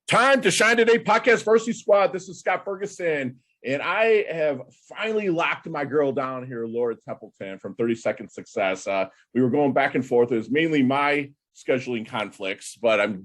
Time to Shine Today podcast Varsity Squad. This is Scott Ferguson, and I have finally locked my girl down here, Laura Templeton from 30 Second Success. We were going back and forth. It was mainly my scheduling conflicts, but I'm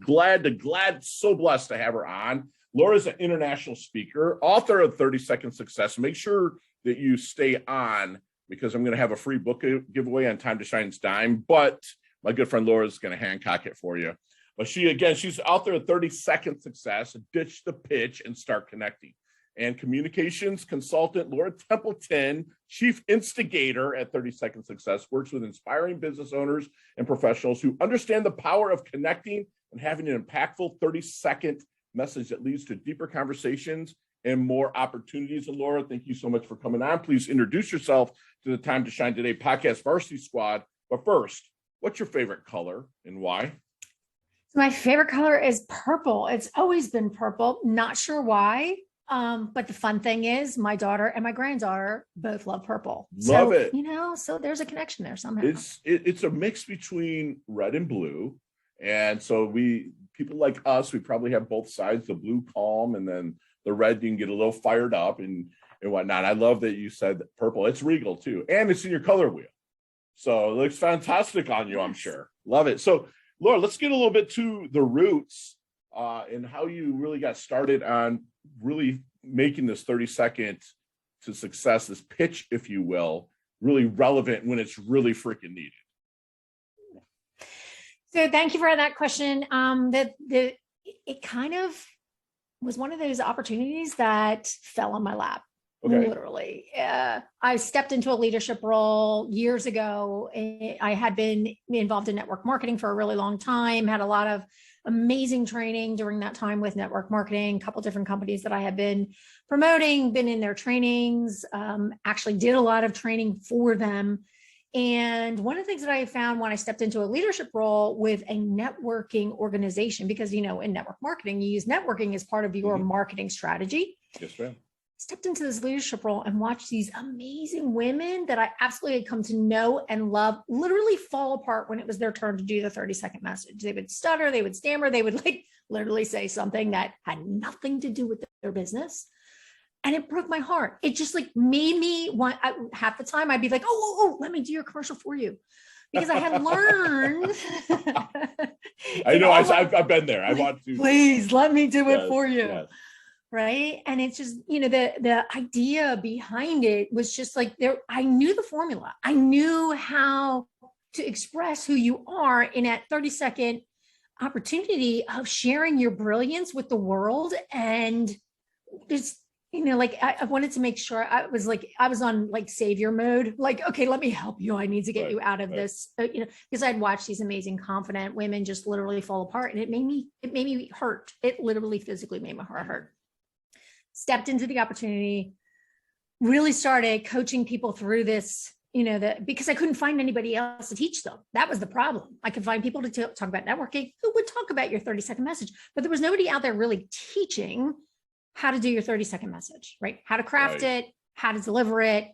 so blessed to have her on. Laura's an international speaker, author of 30 Second Success. Make sure that you stay on because I'm going to have a free book giveaway on Time to Shine's dime, but my good friend Laura is going to Hancock it for you. But she's author of 30 Second Success, Ditch the Pitch and Start Connecting. And communications consultant Laura Templeton, chief instigator at 30 Second Success, works with inspiring business owners and professionals who understand the power of connecting and having an impactful 30-second message that leads to deeper conversations and more opportunities. And Laura, thank you so much for coming on. Please introduce yourself to the Time to Shine Today podcast Varsity Squad. But first, what's your favorite color and why? My favorite color is purple. It's always been purple. Not sure why. But the fun thing is my daughter and my granddaughter both love purple. Love it. So there's a connection there somehow. It's a mix between red and blue. And so people like us, we probably have both sides, the blue calm and then the red, you can get a little fired up and whatnot. I love that you said purple. It's regal too. And it's in your color wheel. So it looks fantastic on you, yes. I'm sure. Love it. So Laura, let's get a little bit to the roots and how you really got started on really making this 30 second to success, this pitch, if you will, really relevant when it's really freaking needed. So thank you for that question. It kind of was one of those opportunities that fell on my lap. Okay. Literally. I stepped into a leadership role years ago. I had been involved in network marketing for a really long time, had a lot of amazing training during that time with network marketing, a couple different companies that I had been promoting, been in their trainings, actually did a lot of training for them. And one of the things that I found when I stepped into a leadership role with a networking organization, because, in network marketing, you use networking as part of your marketing strategy. Yes, ma'am. Stepped into this leadership role and watched these amazing women that I absolutely had come to know and love literally fall apart when it was their turn to do the 30-second message. They would stutter, they would stammer, they would literally say something that had nothing to do with their business. And it broke my heart. It just made me want, half the time I'd be like, oh, let me do your commercial for you. Because I had learned. I know, I've been there. I want to. Please let me do it for you. Yes. Right. And it's just, the idea behind it was just I knew the formula. I knew how to express who you are in that 30-second opportunity of sharing your brilliance with the world. And it's, I wanted to make sure I was on savior mode, okay, let me help you. I need to get you out of this, because I'd watched these amazing, confident women just literally fall apart, and it made me hurt. It literally physically made my heart hurt. Stepped into the opportunity, really started coaching people through this, because I couldn't find anybody else to teach them. That was the problem. I could find people to talk about networking who would talk about your 30-second message, but there was nobody out there really teaching how to do your 30-second message, right? How to craft it, how to deliver it,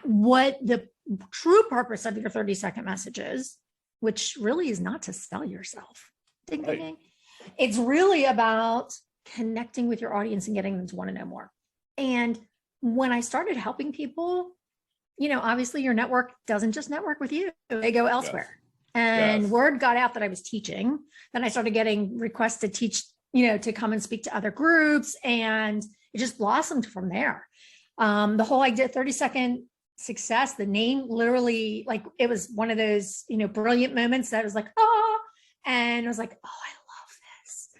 what the true purpose of your 30-second message is, which really is not to sell yourself. Ding, ding, ding. It's really about connecting with your audience and getting them to want to know more. And when I started helping people, obviously your network doesn't just network with you, they go elsewhere. Yes. And word got out that I was teaching. Then I started getting requests to teach, to come and speak to other groups. And it just blossomed from there. The whole idea, 30-second success, the name literally, it was one of those, brilliant moments that was and I was like, oh,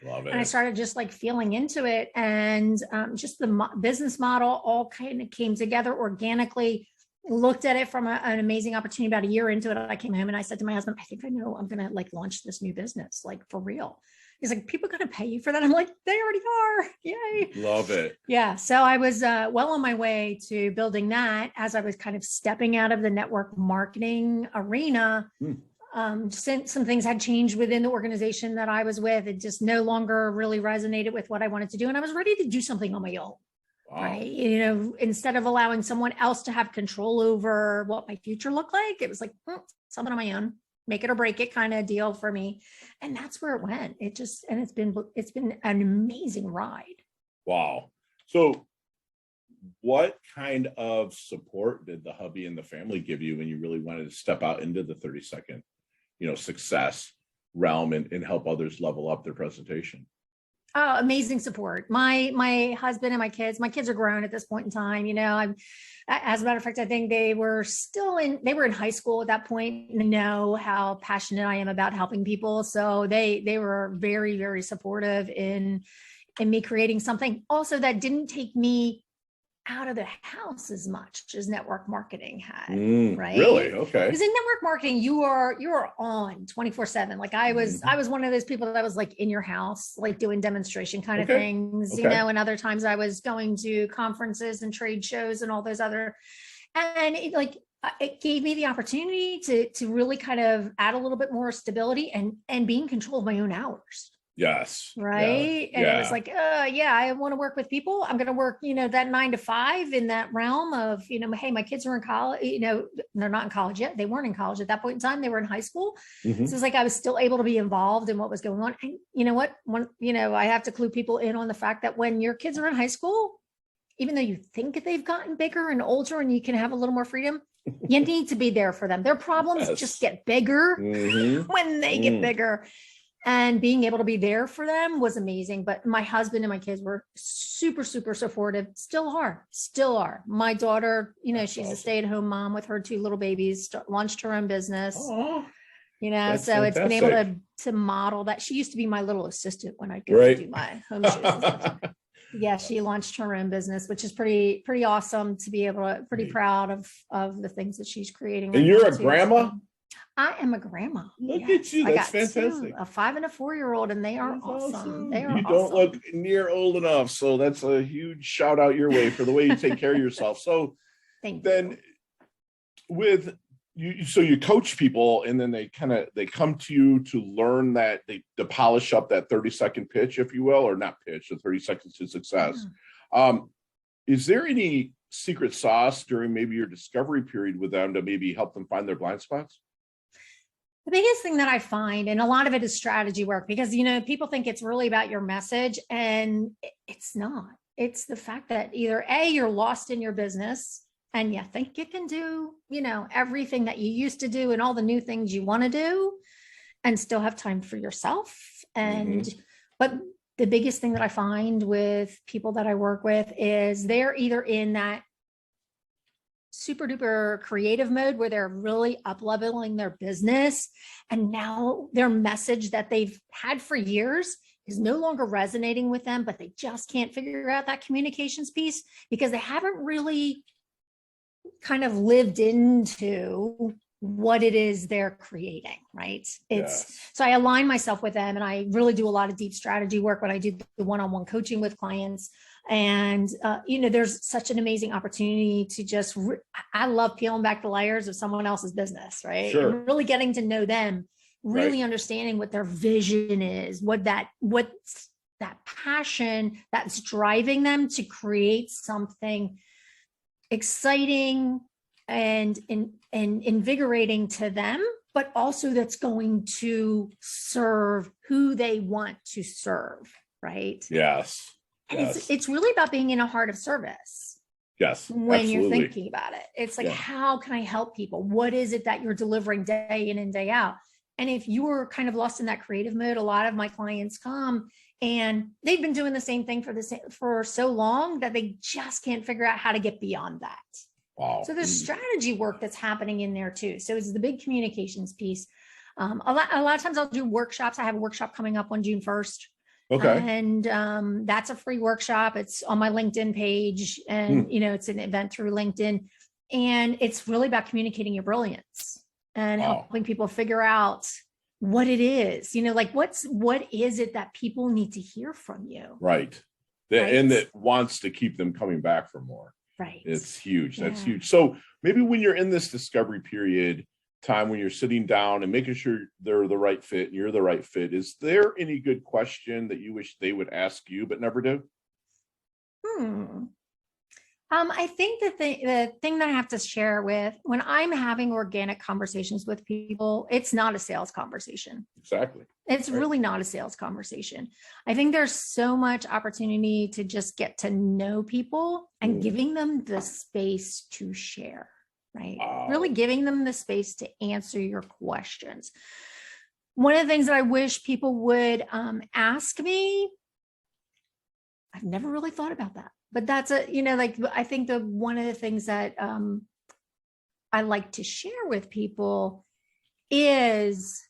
love it. And I started just feeling into it, and just the business model all kind of came together organically. Looked at it from an amazing opportunity. About a year into it, I came home and I said to my husband, I think I know I'm going to launch this new business, for real. He's like, people going to pay you for that? I'm like, they already are. Yay. Love it. Yeah. So I was well on my way to building that as I was kind of stepping out of the network marketing arena. Since some things had changed within the organization that I was with, it just no longer really resonated with what I wanted to do. And I was ready to do something on my own. Wow. Right. Instead of allowing someone else to have control over what my future looked like, it was something on my own. make it or break it kind of deal for me. And that's where it went. It's been an amazing ride. Wow. So what kind of support did the hubby and the family give you when you really wanted to step out into the 30-second, success realm and help others level up their presentation? Oh, amazing support. My husband and my kids are grown at this point in time. As a matter of fact, I think they were in high school at that point and know how passionate I am about helping people. So they were very, very supportive in me creating something also that didn't take me out of the house as much as network marketing had, right? Really? Okay. Because in network marketing, you are on 24/7. Like I was one of those people that was like in your house, like doing demonstration kind of things, and other times I was going to conferences and trade shows and all those other, and it gave me the opportunity to really kind of add a little bit more stability and be in control of my own hours. Yes. Right. And it was like, I want to work with people. I'm going to work, that 9 to 5 in that realm of, hey, my kids are in college, they're not in college yet. They weren't in college at that point in time. They were in high school. So it's like, I was still able to be involved in what was going on. And you know what, I have to clue people in on the fact that when your kids are in high school, even though you think they've gotten bigger and older and you can have a little more freedom, you need to be there for them. Their problems just get bigger when they get bigger. And being able to be there for them was amazing. But my husband and my kids were super, super supportive. Still are. My daughter, she's a stay-at-home mom with her 2 little babies, launched her own business. Aww. So fantastic. It's been able to model that. She used to be my little assistant when I'd go to do my home shows. Yeah, she launched her own business, which is pretty awesome to be able to, pretty proud of the things that she's creating. And you're a grandma? I am a grandma. Look at you. That's fantastic. 2, a 5 and a 4-year-old, and they are awesome. They are You don't look near old enough. So that's a huge shout out your way for the way you take care of yourself. So then with you, so you coach people and then they come to you to learn that to polish up that 30-second pitch, if you will, or not pitch, the 30 seconds to success. Is there any secret sauce during maybe your discovery period with them to maybe help them find their blind spots? The biggest thing that I find, and a lot of it is strategy work, because, people think it's really about your message, and it's not. It's the fact that either A, you're lost in your business and you think you can do, everything that you used to do and all the new things you want to do and still have time for yourself. But the biggest thing that I find with people that I work with is they're either in that super duper creative mode where they're really up leveling their business, and now their message that they've had for years is no longer resonating with them, but they just can't figure out that communications piece because they haven't really kind of lived into what it is they're creating, right? So I align myself with them, and I really do a lot of deep strategy work when I do the one-on-one coaching with clients. And, there's such an amazing opportunity to just, I love peeling back the layers of someone else's business, right? Sure. And really getting to know them, really understanding what their vision is, what's that passion that's driving them to create something exciting and invigorating to them, but also that's going to serve who they want to serve, right? Yes. And it's really about being in a heart of service. Yes. When you're thinking about it, it's like, how can I help people? What is it that you're delivering day in and day out? And if you're kind of lost in that creative mode, a lot of my clients come and they've been doing the same thing for so long that they just can't figure out how to get beyond that. Wow. So there's strategy work that's happening in there too. So it's the big communications piece. A lot of times I'll do workshops. I have a workshop coming up on June 1st. Okay. And that's a free workshop. It's on my LinkedIn page, and it's an event through LinkedIn, and it's really about communicating your brilliance and helping people figure out what it is, what is it that people need to hear from you? Right. And that wants to keep them coming back for more. Right. It's huge. That's huge. So maybe when you're in this discovery period time, when you're sitting down and making sure they're the right fit and you're the right fit, is there any good question that you wish they would ask you but never do? I think the thing that I have to share with when I'm having organic conversations with people, it's not a sales conversation. Exactly. It's really not a sales conversation. I think there's so much opportunity to just get to know people and giving them the space to share, right? Really giving them the space to answer your questions. One of the things that I wish people would ask me, I've never really thought about that, but that's I think one of the things that I like to share with people is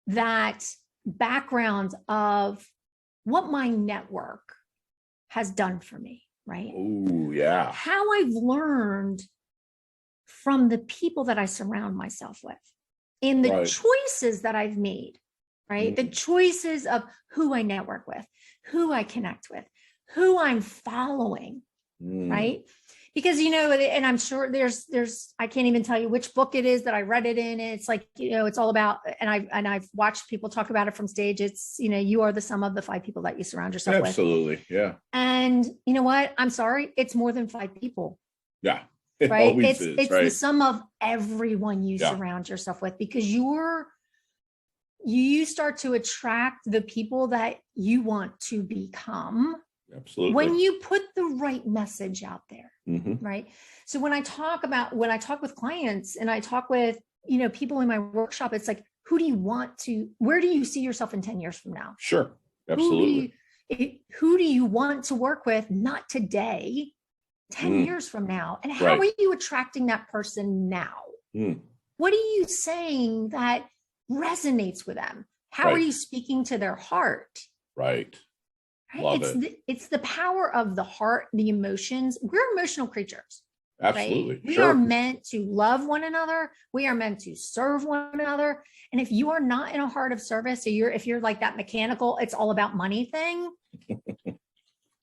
that background of what my network has done for me, right? Oh, yeah. How I've learned from the people that I surround myself with and the choices that I've made, right? The choices of who I network with, who I connect with, who I'm following, right? Because, and I'm sure there's, I can't even tell you which book it is that I read it in. It's like, it's all about, and I've watched people talk about it from stage. It's, you are the sum of the 5 people that you surround yourself with. Absolutely. Yeah. And you know what? I'm sorry. It's more than 5 people. Yeah. It right. always It's is, right? the sum of everyone you surround yourself with, because you start to attract the people that you want to become. Absolutely. When you put the right message out there, right? So when I talk with clients and I talk with, people in my workshop, it's like, where do you see yourself in 10 years from now? Sure. Absolutely. Who do you want to work with? Not today, 10 years from now. And how are you attracting that person now? What are you saying that resonates with them? How are you speaking to their heart? Right. Love it. It's the power of the heart, the emotions. We're emotional creatures. Absolutely. Right? We are meant to love one another. We are meant to serve one another. And if you are not in a heart of service, if you're like that mechanical, it's all about money thing,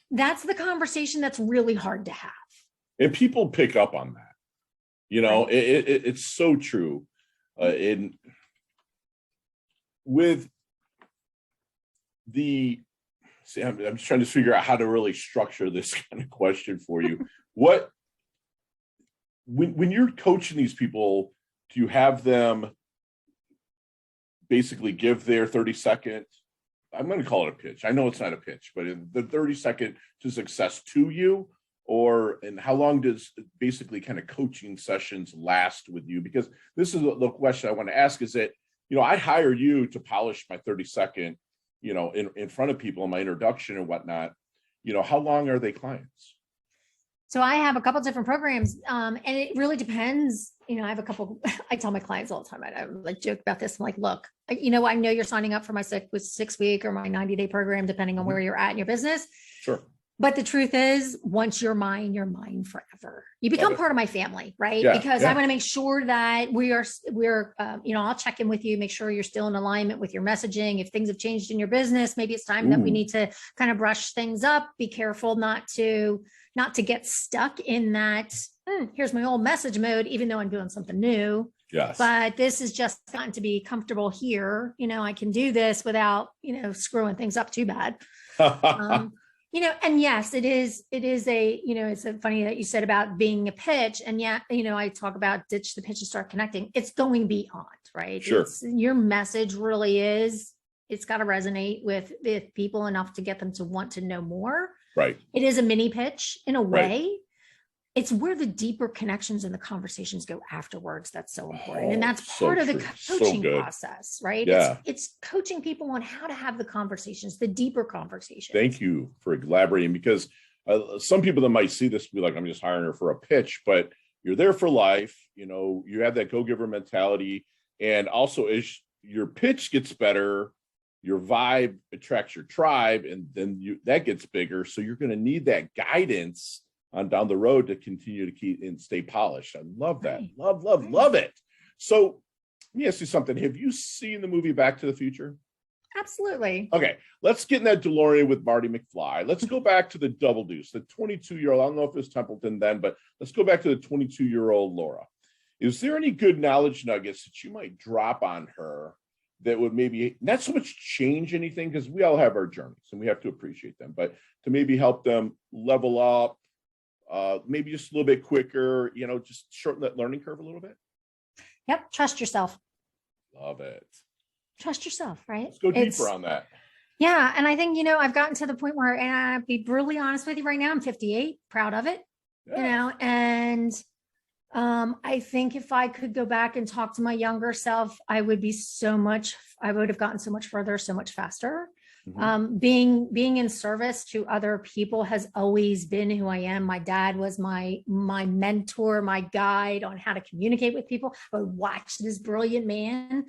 that's the conversation that's really hard to have. And people pick up on that. It's so true. I'm just trying to figure out how to really structure this kind of question for you. When you're coaching these people, do you have them basically give their 30-second, I'm going to call it a pitch. I know it's not a pitch, but in the 30-second to success to you, and how long does basically kind of coaching sessions last with you? Because this is the question I want to ask is that, I hire you to polish my 30-second, in front of people in my introduction and whatnot. How long are they clients? So I have a couple different programs, and it really depends. I have a couple. I tell my clients all the time. I like joke about this. I'm like, look, I know you're signing up for my 6-week or my 90-day program, depending on where you're at in your business. Sure. But the truth is, once you're mine forever. You become part of my family, right? Because I want to make sure that we're, I'll check in with you, make sure you're still in alignment with your messaging. If things have changed in your business, maybe it's time that we need to kind of brush things up. Be careful not to get stuck in that, here's my old message mode, even though I'm doing something new. Yes. But this is just gotten to be comfortable here. I can do this without, screwing things up too bad. And yes, it is it's funny that you said about being a pitch. And I talk about ditch the pitch and start connecting. It's going beyond, right? Sure. Your message really it's got to resonate with people enough to get them to want to know more. Right. It is a mini pitch in a way. It's where the deeper connections and the conversations go afterwards. That's so important. And that's part of the coaching process, right? Yeah. It's coaching people on how to have the conversations, the deeper conversations. Thank you for elaborating, because some people that might see this be like, I'm just hiring her for a pitch, but you're there for life. You have that go-giver mentality. And also as your pitch gets better, your vibe attracts your tribe, and then that gets bigger. So you're going to need that guidance on down the road to continue to keep and stay polished. I love that. Right. Love it. So let me ask you something. Have you seen the movie Back to the Future? Absolutely. Okay. Let's get in that DeLorean with Marty McFly. Let's go back to the Double Deuce, the 22-year-old. I don't know if it was Templeton then, but let's go back to the 22-year-old Laura. Is there any good knowledge nuggets that you might drop on her that would maybe not so much change anything, because we all have our journeys and we have to appreciate them, but to maybe help them level up maybe just a little bit quicker, just shorten that learning curve a little bit? Yep. Trust yourself. Love it. Trust yourself, right? Let's go deeper on that. Yeah. And I think, I've gotten to the point where, and I'll be brutally honest with you right now, I'm 58, proud of it, and I think if I could go back and talk to my younger self, I would have gotten so much further, so much faster. Mm-hmm. Being in service to other people has always been who I am. My dad was my mentor, my guide on how to communicate with people. I would watch this brilliant man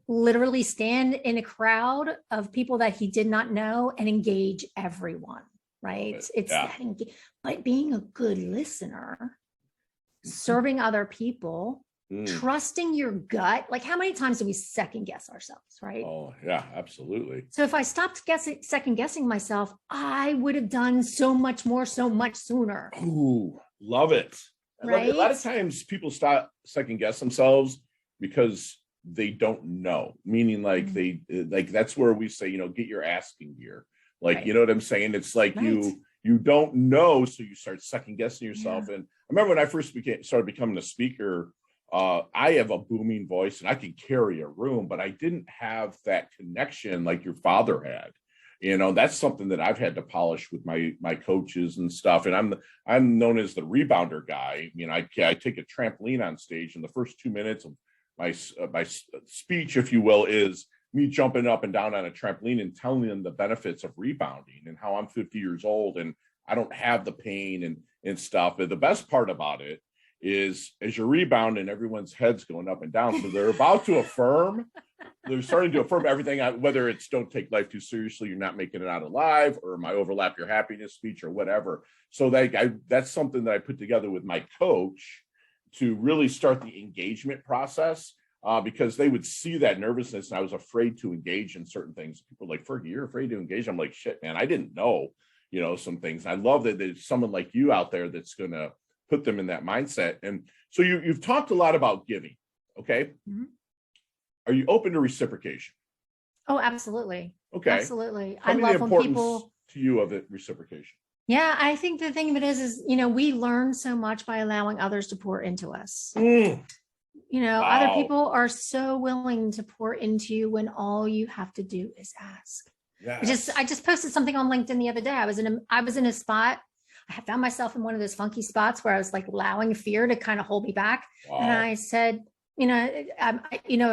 literally stand in a crowd of people that he did not know and engage everyone, right? But being a good listener, serving other people, trusting your gut. Like, how many times do we second guess ourselves, right? Oh, yeah, absolutely. So if I stopped second guessing myself, I would have done so much more, so much sooner. Ooh, love it. Right? A lot of times people stop second guess themselves because they don't know, meaning like that's where we say, get your asking gear. Like, you know what I'm saying? It's like you don't know, so you start second guessing yourself. And I remember when I first started becoming a speaker, I have a booming voice and I can carry a room, but I didn't have that connection like your father had. That's something that I've had to polish with my coaches and stuff. And I'm known as the rebounder guy. I take a trampoline on stage, and the first 2 minutes of my speech, if you will, is me jumping up and down on a trampoline and telling them the benefits of rebounding and how I'm 50 years old and I don't have the pain and stuff. But the best part about it is as you're rebounding, everyone's head's going up and down. So they're about to they're starting to affirm everything, whether it's don't take life too seriously, you're not making it out alive, or my overlap your happiness speech or whatever. So that's something that I put together with my coach to really start the engagement process, because they would see that nervousness and I was afraid to engage in certain things. People were like, Fergie, you're afraid to engage? I'm like, shit, man, I didn't know, some things. I love that there's someone like you out there that's going to put them in that mindset. And so you've talked a lot about giving. Okay. Mm-hmm. Are you open to reciprocation? Oh, absolutely. Okay. Absolutely. I love when people to you of it reciprocation. Yeah, I think the thing of it is, we learn so much by allowing others to pour into us. Wow. Other people are so willing to pour into you when all you have to do is ask. Yes. I just posted something on LinkedIn the other day. I was in a spot. I found myself in one of those funky spots where I was like allowing fear to kind of hold me back. Wow. And I said,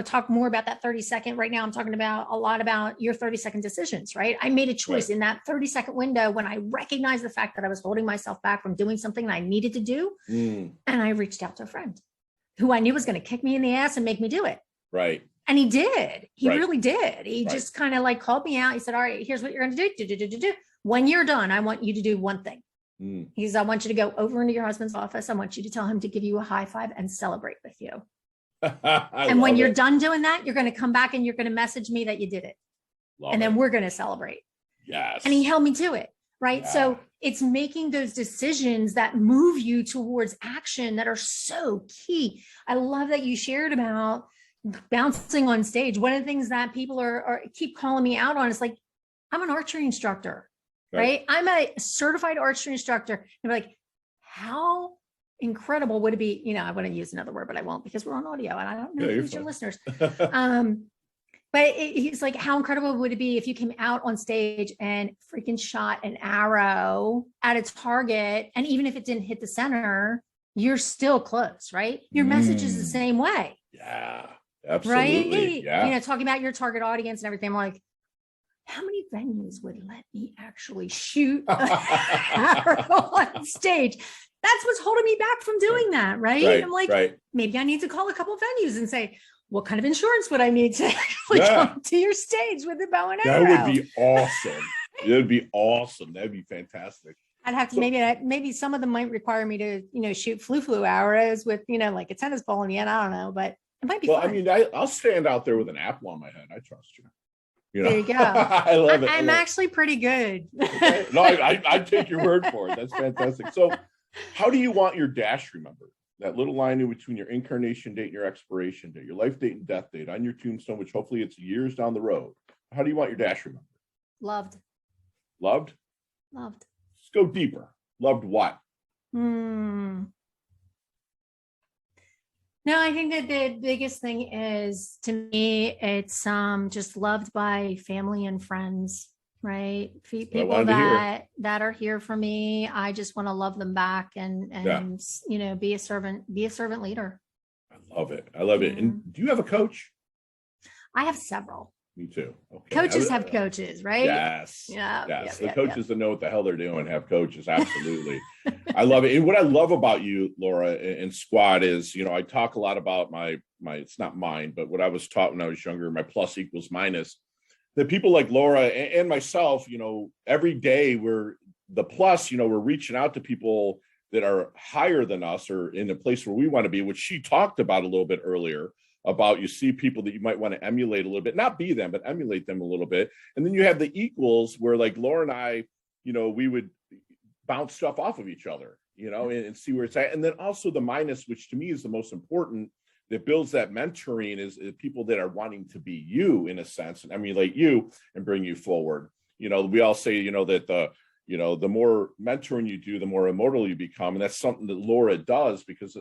talk more about that 30-second. Right now, I'm talking about a lot about your 30-second decisions, right? I made a choice in that 30-second window when I recognized the fact that I was holding myself back from doing something that I needed to do. And I reached out to a friend who I knew was going to kick me in the ass and make me do it. Right. And he did. He really did. He just kind of like called me out. He said, all right, here's what you're going to do. When you're done, I want you to do one thing. He says, I want you to go over into your husband's office. I want you to tell him to give you a high five and celebrate with you. And when you're done doing that, you're going to come back and you're going to message me that you did it. Then we're going to celebrate. Yes. And he held me to it. Right. Yeah. So it's making those decisions that move you towards action that are so key. I love that you shared about bouncing on stage. One of the things that people are keep calling me out on is like, I'm an archery instructor, right? I'm a certified archery instructor. And they're like, how incredible would it be? I want to use another word, but I won't because we're on audio and I don't know who's your listeners. But he's like, how incredible would it be if you came out on stage and freaking shot an arrow at a target, and even if it didn't hit the center, you're still close, right? Your message is the same way. Yeah, absolutely. Right? Yeah. Talking about your target audience and everything. I'm like, how many venues would let me actually shoot an arrow on stage? That's what's holding me back from doing that, right? I'm like, maybe I need to call a couple of venues and say, what kind of insurance would I need to actually come to your stage with the bow and arrow? That would be awesome. It would be awesome. That'd be fantastic. I'd have to maybe some of them might require me to shoot flu arrows with like a tennis ball in the end. I don't know, but it might be fun. I mean, I'll stand out there with an apple on my head. I trust you. There you go. I love it. I'm actually pretty good. Okay. No, I take your word for it. That's fantastic. So, how do you want your dash remembered? That little line in between your incarnation date and your expiration date, your life date and death date on your tombstone, which hopefully it's years down the road. How do you want your dash remembered? Loved. Loved? Loved. Let's go deeper. Loved what? Hmm. No, I think that the biggest thing is, to me, it's just loved by family and friends, right? I People wanted to hear. that are here for me. I just want to love them back Yeah, and be a servant leader. I love it. I love it. Yeah. And do you have a coach? I have several. Me too. Okay. Coaches have coaches, right? Yes. Yeah, Yes. yep, The yep, yep. coaches that know what the hell they're doing have coaches. Absolutely. I love it. And what I love about you, Laura, and Squad is, I talk a lot about my, it's not mine, but what I was taught when I was younger, my plus equals minus. The people like Laura and myself, every day we're the plus, we're reaching out to people that are higher than us or in a place where we want to be, which she talked about a little bit earlier about you see people that you might want to emulate a little bit, not be them, but emulate them a little bit. And then you have the equals where like Laura and I, we would bounce stuff off of each other, and see where it's at. And then also the minus, which to me is the most important, that builds that mentoring is people that are wanting to be you in a sense and emulate you and bring you forward. We all say, that the more mentoring you do, the more immortal you become. And that's something that Laura does because,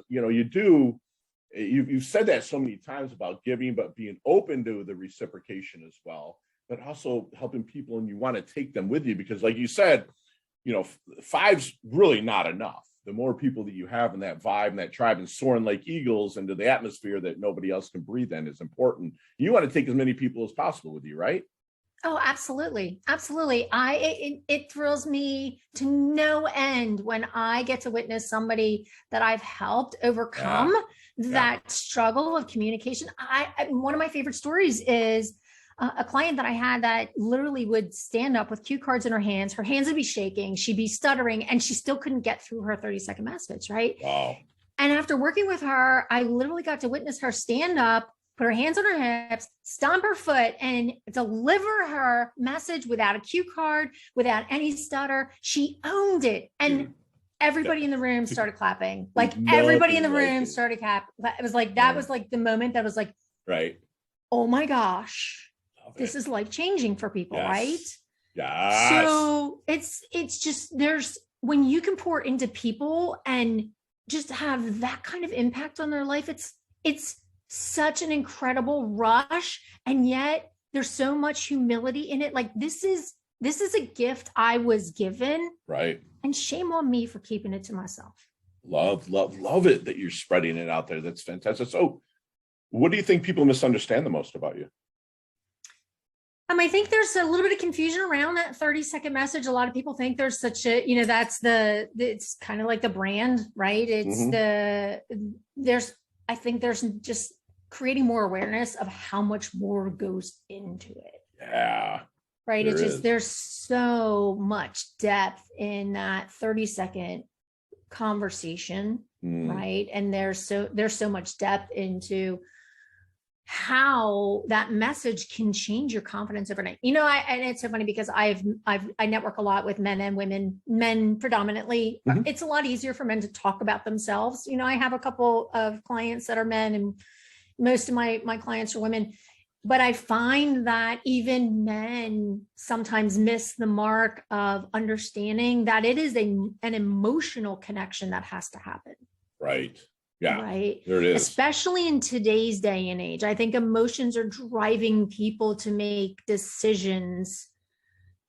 you've said that so many times about giving, but being open to the reciprocation as well, but also helping people and you want to take them with you because like you said, five's really not enough. The more people that you have in that vibe and that tribe and soaring like eagles into the atmosphere that nobody else can breathe in is important. You want to take as many people as possible with you, right? Oh, absolutely. Absolutely. It thrills me to no end when I get to witness somebody that I've helped overcome that struggle of communication. One of my favorite stories is a client that I had that literally would stand up with cue cards in her hands would be shaking, she'd be stuttering, and she still couldn't get through her 30-second message, right? Wow. And after working with her, I literally got to witness her stand up, put her hands on her hips, stomp her foot, and deliver her message without a cue card, without any stutter. She owned it. And everybody in the room started clapping. Like everybody in the room started clapping. It was like, that was like the moment that was like, right. Oh my gosh, this is life changing for people, right? Yes. So it's just, when you can pour into people and just have that kind of impact on their life, it's such an incredible rush. And yet there's so much humility in it. Like this is a gift I was given. Right. And shame on me for keeping it to myself. Love it that you're spreading it out there. That's fantastic. So what do you think people misunderstand the most about you? I think there's a little bit of confusion around that 30-second message. A lot of people think there's such a, it's kind of like the brand, right? It's I think there's just creating more awareness of how much more goes into it. Yeah. Right. It's just, there's so much depth in that 30-second conversation. Right. And there's so much depth into how that message can change your confidence overnight. And it's so funny because I network a lot with men and women, men predominantly. It's a lot easier for men to talk about themselves. I have a couple of clients that are men and most of my clients are women, but I find that even men sometimes miss the mark of understanding that it is an emotional connection that has to happen. Right. Yeah. Right. There it is. Especially in today's day and age. I think emotions are driving people to make decisions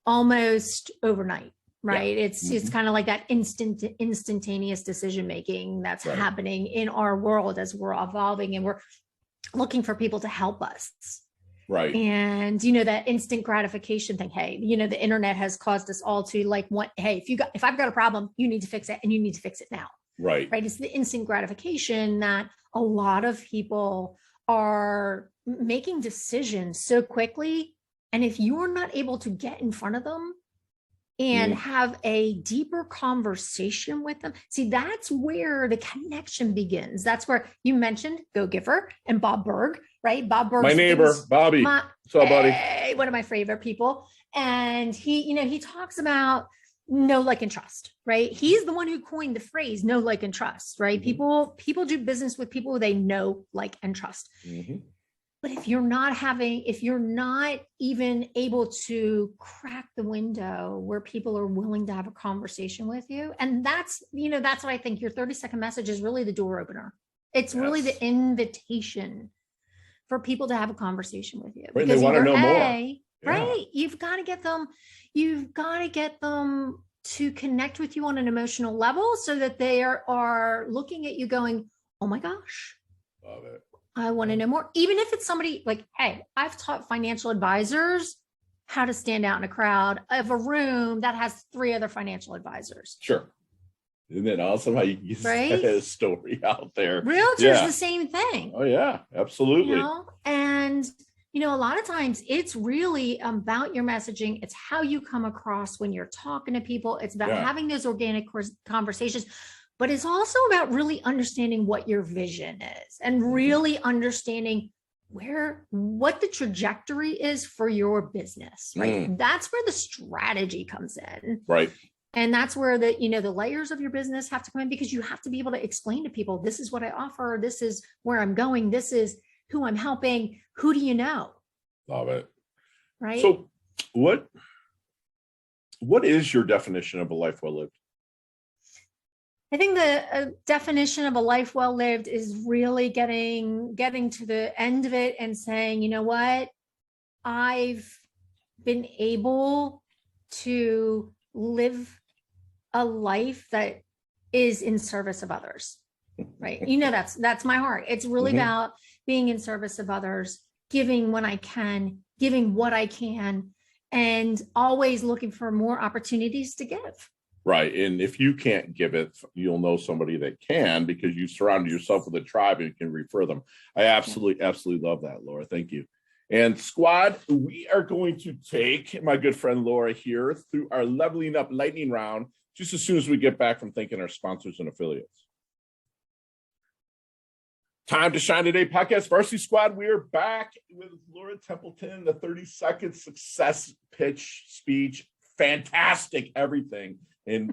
almost overnight. Right. Yeah. It's kind of like that instantaneous decision making that's happening in our world as we're evolving and we're looking for people to help us. Right. And, that instant gratification thing. Hey, the internet has caused us all to hey, if I've got a problem, you need to fix it and you need to fix it now. Right. Right. It's the instant gratification that a lot of people are making decisions so quickly. And if you're not able to get in front of them and have a deeper conversation with them, see, that's where the connection begins. That's where you mentioned Go Giver and Bob Berg, right? Bob Berg, my neighbor, Bobby. What's up, buddy? One of my favorite people. And he talks about know, like, and trust, right? He's the one who coined the phrase know, like, and trust, right? People do business with people they know, like, and trust. But if you're not even able to crack the window where people are willing to have a conversation with you, and that's what I think your 30-second message is really the door opener. It's really the invitation for people to have a conversation with you. Right, because they want to know more. Right. You've got to get them to connect with you on an emotional level so that they are looking at you going, oh my gosh. Love it. I want to know more. Even if it's somebody like, hey, I've taught financial advisors how to stand out in a crowd of a room that has 3 other financial advisors. Sure. Isn't it awesome how you can get a story out there? Realtors, the same thing. Oh yeah, absolutely. And a lot of times it's really about your messaging. It's how you come across when you're talking to people. It's about having those organic conversations, but it's also about really understanding what your vision is and really understanding what the trajectory is for your business, right? That's where the strategy comes in. Right. And that's where the layers of your business have to come in, because you have to be able to explain to people, this is what I offer. This is where I'm going. This is who I'm helping. Who do you know? Love it. Right. So what is your definition of a life well lived? I think the definition of a life well lived is really getting to the end of it and saying, you know what, I've been able to live a life that is in service of others, right? That's my heart. It's really about being in service of others, giving when I can, giving what I can, and always looking for more opportunities to give. Right. And if you can't give it, you'll know somebody that can, because you surrounded yourself with a tribe and can refer them. I absolutely love that, Laura. Thank you. And squad, we are going to take my good friend Laura here through our leveling up lightning round just as soon as we get back from thanking our sponsors and affiliates. Time to Shine Today podcast Varsity Squad. We are back with Laura Templeton, the 30-second success pitch speech. Fantastic, everything. And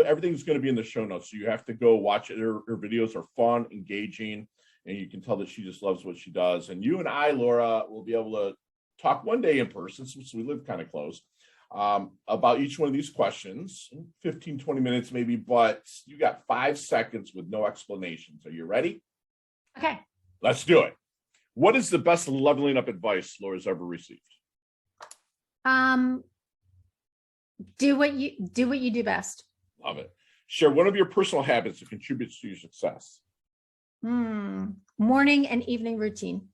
everything's going to be in the show notes. So you have to go watch it. Her videos are fun, engaging, and you can tell that she just loves what she does. And you and I, Laura, will be able to talk one day in person, since we live kind of close, about each one of these questions, 15, 20 minutes maybe, but you got 5 seconds with no explanations. Are you ready? Okay. Let's do it. What is the best leveling up advice Laura's ever received? Do what you do best. Love it. Share one of your personal habits that contributes to your success. Morning and evening routine.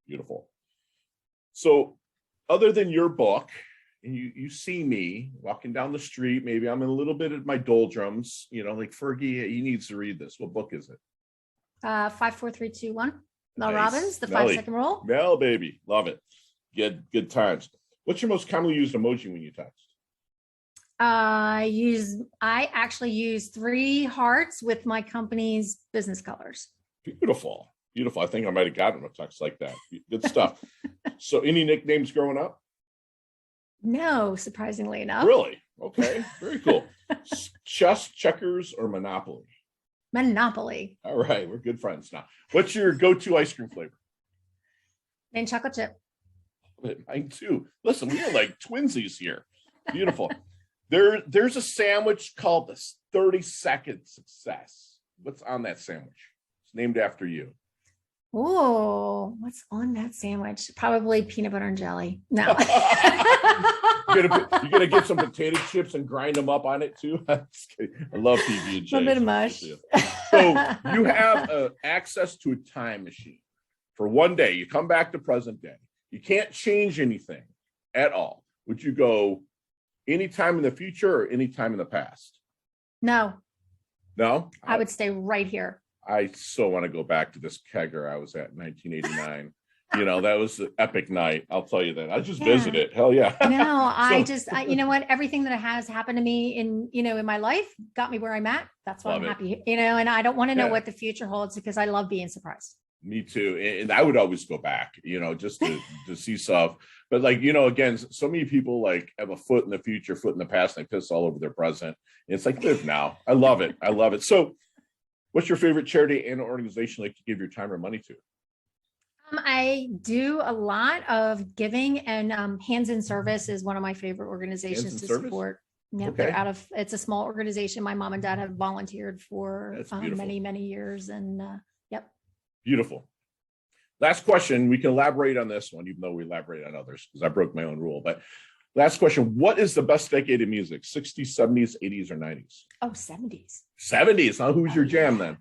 Beautiful. So other than your book, and you see me walking down the street, maybe I'm in a little bit of my doldrums, like Fergie, he needs to read this. What book is it? 5, 4, 3, 2, 1. Mel Nice. Robbins, the Melly. 5-second rule. Mel, baby. Love it. Good times. What's your most commonly used emoji when you text? I actually use 3 hearts with my company's business colors. Beautiful. I think I might have gotten a text like that. Good stuff. So any nicknames growing up? No, surprisingly enough. Really? Okay. Very cool. Chess, checkers, or Monopoly? Monopoly. All right. We're good friends now. What's your go-to ice cream flavor? And chocolate chip. Mine too. Listen, we are like twinsies here. Beautiful. There's a sandwich called the 30-second success. What's on that sandwich? It's named after you. Oh, what's on that sandwich? Probably peanut butter and jelly. No. You're gonna get some potato chips and grind them up on it too. I love PB&J. A little bit of mush. So you have access to a time machine for one day. You come back to present day. You can't change anything at all. Would you go anytime in the future or anytime in the past? No. No? I would stay right here. I so want to go back to this kegger I was at in 1989. That was an epic night. I'll tell you that. I just visited. Hell yeah. No, you know what? Everything that has happened to me in my life got me where I'm at. That's why I'm happy, and I don't want to know what the future holds, because I love being surprised. Me too. And I would always go back, just to see stuff. But again, so many people have a foot in the future, foot in the past, and they piss all over their present. And it's like, live now. I love it. So what's your favorite charity and organization like to give your time or money to? I do a lot of giving, and Hands in Service is one of my favorite organizations to support. Yep, Okay. they're it's a small organization. My mom and dad have volunteered for many, many years. And yep. Beautiful. Last question. We can elaborate on this one, even though we elaborate on others because I broke my own rule. But last question. What is the best decade of music? 60s, 70s, 80s, or 90s? Oh, 70s. 70s. Now, who's your jam then?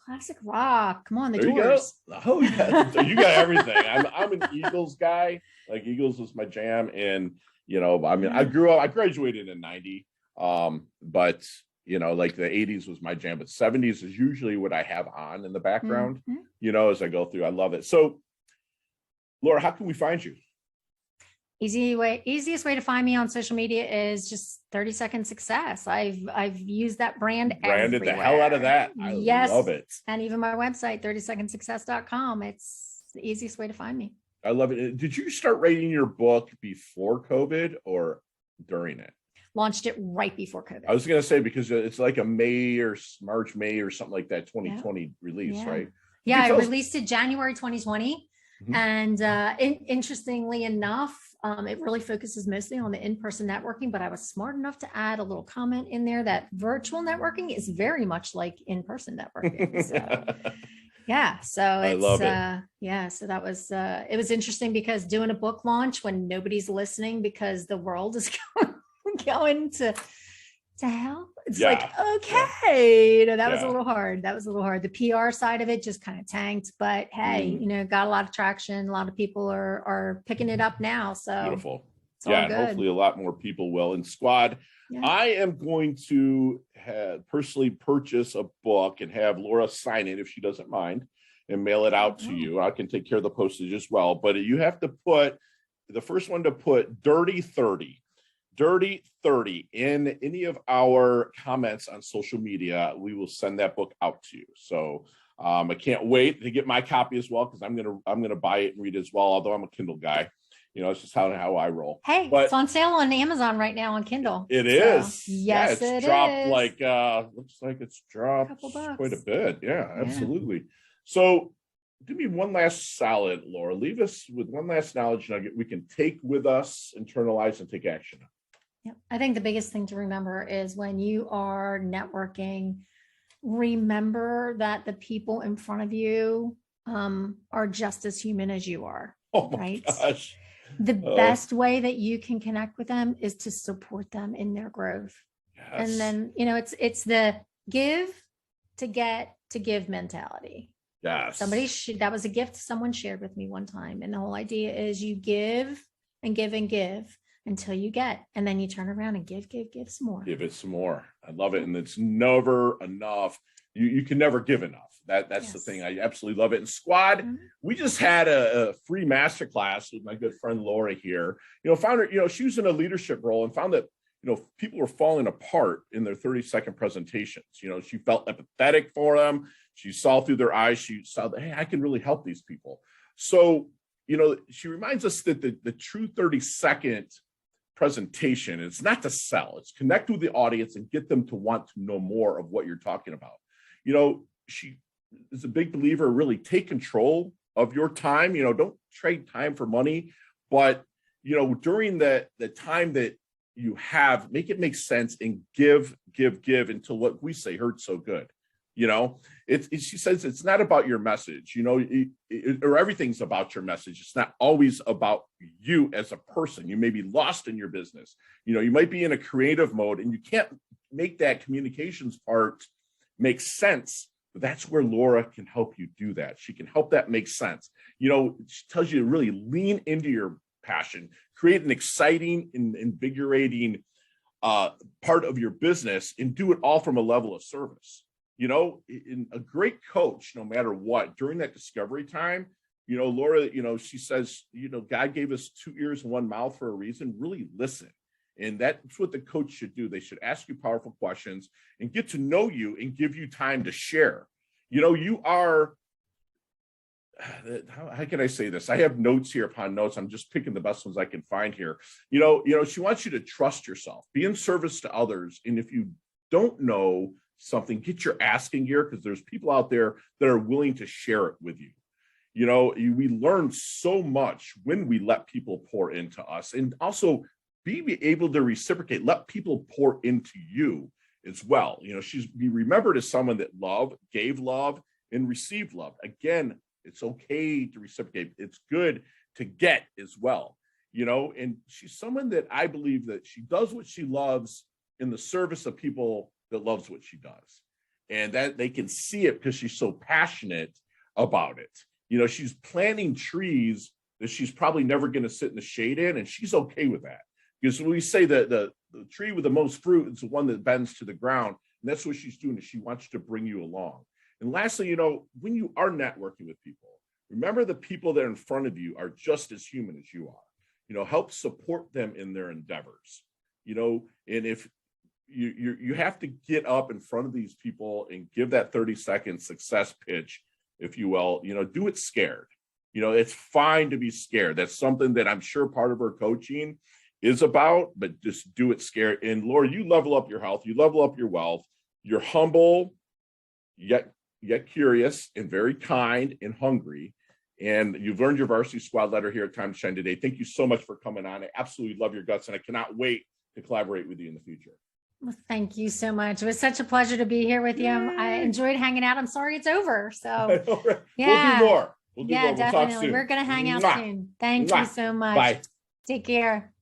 Classic rock. Come on, the there Doors. You go. Oh, yeah. So you got everything. I'm an Eagles guy. Like Eagles was my jam. And, I mean, I graduated in 90. But, like the 80s was my jam, but 70s is usually what I have on in the background, as I go through. I love it. So, Laura, how can we find you? Easiest way to find me on social media is just 30 Second Success. I've used that branded everywhere. The hell out of that. I love it. And even my website, 30secondsuccess.com. It's the easiest way to find me. I love it. Did you start writing your book before COVID or during it? Launched it right before COVID. I was going to say, because it's like a May or something like that, 2020 release, right? Yeah, I released it January 2020. Mm-hmm. And interestingly enough, it really focuses mostly on the in-person networking, but I was smart enough to add a little comment in there that virtual networking is very much like in-person networking. So yeah, so I love it. Yeah, so that was it was interesting because doing a book launch when nobody's listening because the world is going to hell. It's like, okay, that was a little hard. The PR side of it just kind of tanked, but hey, got a lot of traction. A lot of people are picking it up now. So beautiful. And hopefully a lot more people will. And Squad, I am going to personally purchase a book and have Laura sign it if she doesn't mind and mail it out to you. I can take care of the postage as well, but you have to put the first one to put Dirty 30 in any of our comments on social media. We will send that book out to you. So I can't wait to get my copy as well, because I'm gonna buy it and read it as well, although I'm a Kindle guy. It's just how I roll. Hey, but it's on sale on Amazon right now on Kindle. It is. Yes, it's dropped looks like it's dropped quite a bit. Yeah, absolutely. So give me one last solid, Laura. Leave us with one last knowledge nugget we can take with us, internalize, and take action. Yeah, I think the biggest thing to remember is when you are networking, remember that the people in front of you are just as human as you are. Oh my gosh. The best way that you can connect with them is to support them in their growth. Yes. And then, it's the give to get to give mentality. Yes. That was a gift someone shared with me one time. And the whole idea is you give and give and give until you get, and then you turn around and give some more. Give it some more. I love it. And it's never enough. You can never give enough. That's the thing. I absolutely love it. And Squad, we just had a free masterclass with my good friend Laura here. Found her, she was in a leadership role and found that, people were falling apart in their 30-second presentations. She felt empathetic for them. She saw through their eyes. She saw that, hey, I can really help these people. So, she reminds us that the true 30-second presentation is not to sell. It's connect with the audience and get them to want to know more of what you're talking about. She is a big believer, really take control of your time. Don't trade time for money, but during the time that you have, make it make sense and give until what we say hurts so good. She says it's not about your message, or everything's about your message. It's not always about you as a person. You may be lost in your business. You might be in a creative mode and you can't make that communications part make sense. But that's where Laura can help you do that. She can help that make sense. She tells you to really lean into your passion, create an exciting and invigorating part of your business, and do it all from a level of service. In a great coach, no matter what, during that discovery time, Laura, she says, God gave us 2 ears and 1 mouth for a reason. Really listen. And that's what the coach should do. They should ask you powerful questions and get to know you and give you time to share. You are, how can I say this? I have notes here upon notes. I'm just picking the best ones I can find here. She wants you to trust yourself, be in service to others. And if you don't know something, get your asking gear, because there's people out there that are willing to share it with you. We learn so much when we let people pour into us, and also be able to reciprocate, let people pour into you as well. She's be remembered as someone that gave love and received love. Again, it's okay to reciprocate. It's good to get as well. And she's someone that I believe that she does what she loves in the service of people that loves what she does. And that they can see it because she's so passionate about it. She's planting trees that she's probably never going to sit in the shade in, and she's okay with that. Because we say that the tree with the most fruit is the one that bends to the ground. And that's what she's doing, is she wants to bring you along. And lastly, when you are networking with people, remember the people that are in front of you are just as human as you are. Help support them in their endeavors. And if you have to get up in front of these people and give that 30-second success pitch, if you will, do it scared. It's fine to be scared. That's something that I'm sure part of her coaching is about, but just do it scared. And Laura, you level up your health, you level up your wealth, you're humble, yet curious, and very kind and hungry. And you've earned your varsity squad letter here at Time to Shine today. Thank you so much for coming on. I absolutely love your guts, and I cannot wait to collaborate with you in the future. Well, thank you so much. It was such a pleasure to be here with you. I enjoyed hanging out. I'm sorry it's over. So yeah, we'll do more. We'll talk soon. We're going to hang out soon. Thank you so much. Bye. Take care.